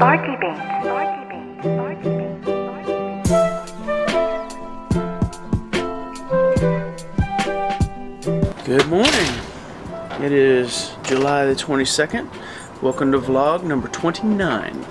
Sparky Beans. Sparky Beans. Sparky Beans. Good morning. It is July the 22nd. Welcome to vlog number 29.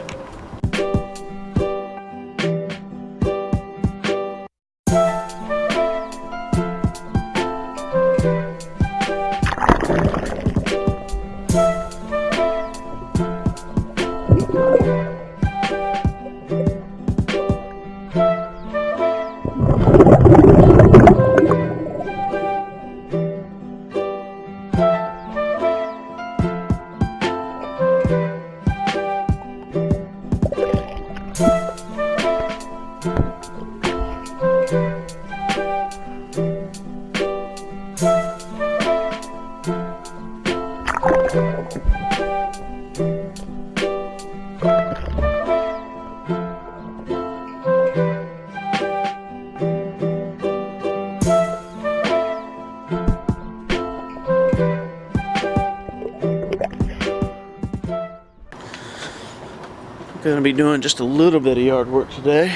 Going to be doing just a little bit of yard work today,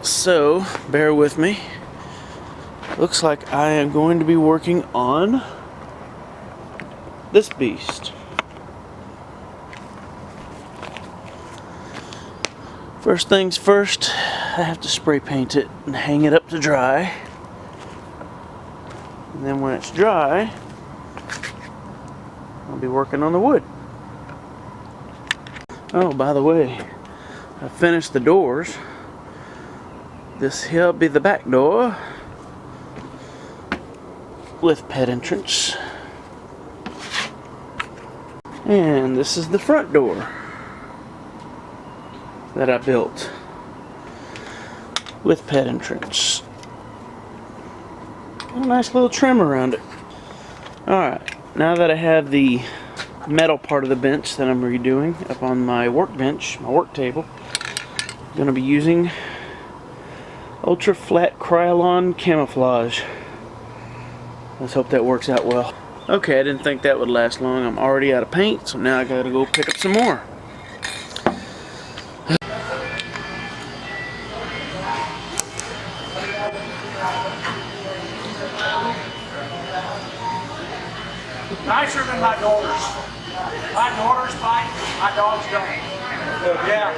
so bear with me. Looks like I am going to be working on this beast. First things first, I have to spray paint it and hang it up to dry, and then when it's dry I'll be working on the wood. Oh, by the way, I finished the doors. This here'll be the back door with pet entrance. And this is the front door that I built with pet entrance. Got a nice little trim around it. Alright, now that I have the metal part of the bench that I'm redoing up on my workbench, my work table, I'm going to be using ultra flat Krylon camouflage. Let's hope that works out well. Okay, I didn't think that would last long. I'm already out of paint, so now I gotta go pick up some more. Nicer than my daughters. My daughters fight, my dogs don't. Yeah.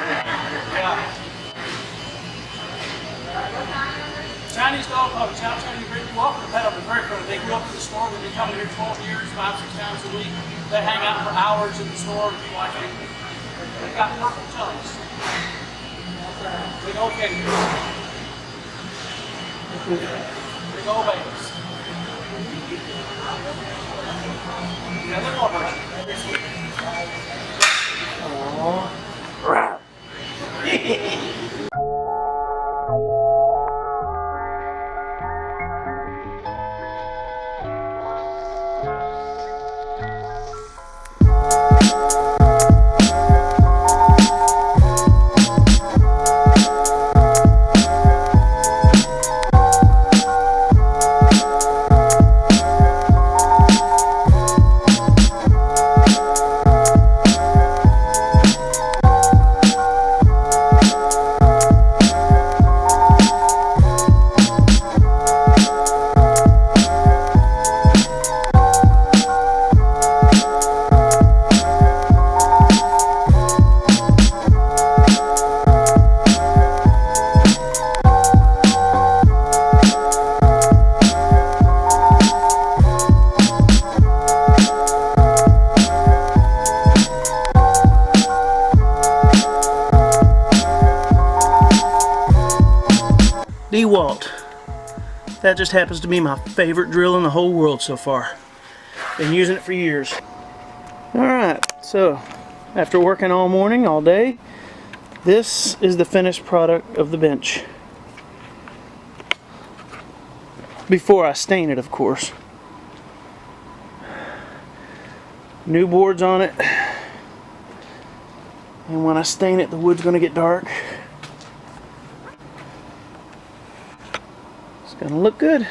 Chinese dog puppies, how Chinese breed, you walk the pet up, very friendly. They grew up in the store, when they come here 12 years, 5-6 times a week. They hang out for hours in the store watching. They've got purple tongues. Big old kangaroos. Big old babies. Yeah, they're more version. DeWalt. That just happens to be my favorite drill in the whole world so far. Been using it for years. Alright, so after working all morning, all day, this is the finished product of the bench. Before I stain it, of course. New boards on it. And when I stain it, the wood's going to get dark. It's going to look good.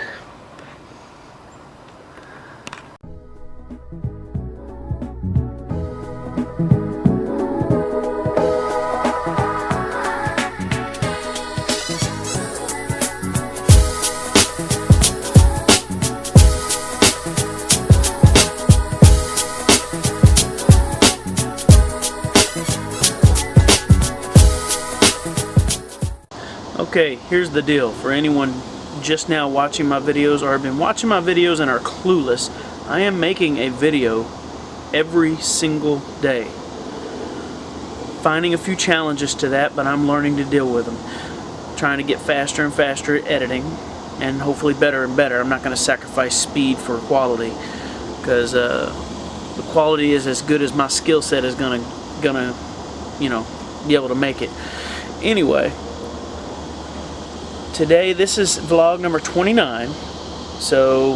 Okay, here's the deal. For anyone just now watching my videos or have been watching my videos and are clueless, I am making a video every single day. Finding a few challenges to that, but I'm learning to deal with them. Trying to get faster and faster at editing, and hopefully better and better. I'm not going to sacrifice speed for quality, because the quality is as good as my skill set is gonna you know, be able to make it. Anyway, today this is vlog number 29, so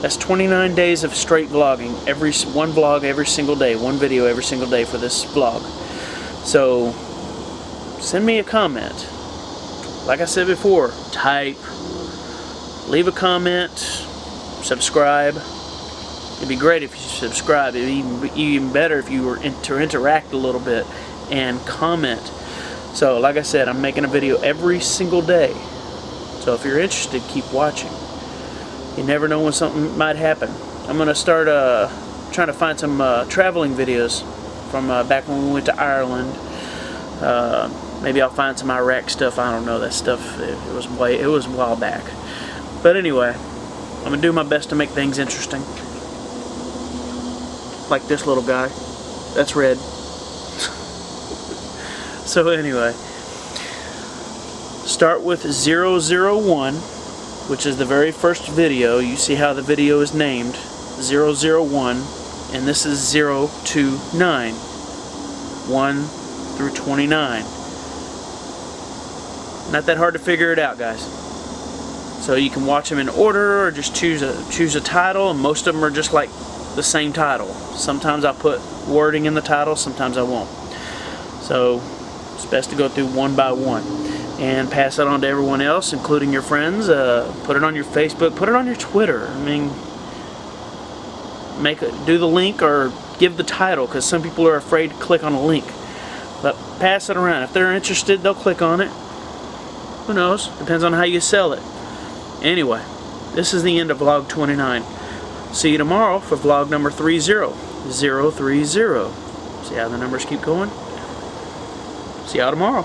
that's 29 days of straight vlogging. One vlog every single day, one video every single day for this vlog. So send me a comment. Like I said before, type, leave a comment, subscribe. It'd be great if you subscribe. It'd be even better if you were to interact a little bit and comment. So like I said, I'm making a video every single day. So if you're interested, keep watching. You never know when something might happen. I'm going to start trying to find some traveling videos from back when we went to Ireland. Maybe I'll find some Iraq stuff. I don't know, that stuff, it was a while back. But anyway, I'm going to do my best to make things interesting. Like this little guy. That's red. So anyway, start with 001, which is the very first video. You see how the video is named 001, and this is 0 to 9, 1 through 29. Not that hard to figure it out, guys. So you can watch them in order, or just choose a title, and most of them are just like the same title. Sometimes I'll put wording in the title, sometimes I won't. So it's best to go through one by one and pass it on to everyone else, including your friends. Put it on your Facebook, put it on your Twitter. I mean, do the link or give the title, because some people are afraid to click on a link. But pass it around. If they're interested, they'll click on it. Who knows? Depends on how you sell it. Anyway, this is the end of vlog 29. See you tomorrow for vlog number 30. 030. See how the numbers keep going? See y'all tomorrow.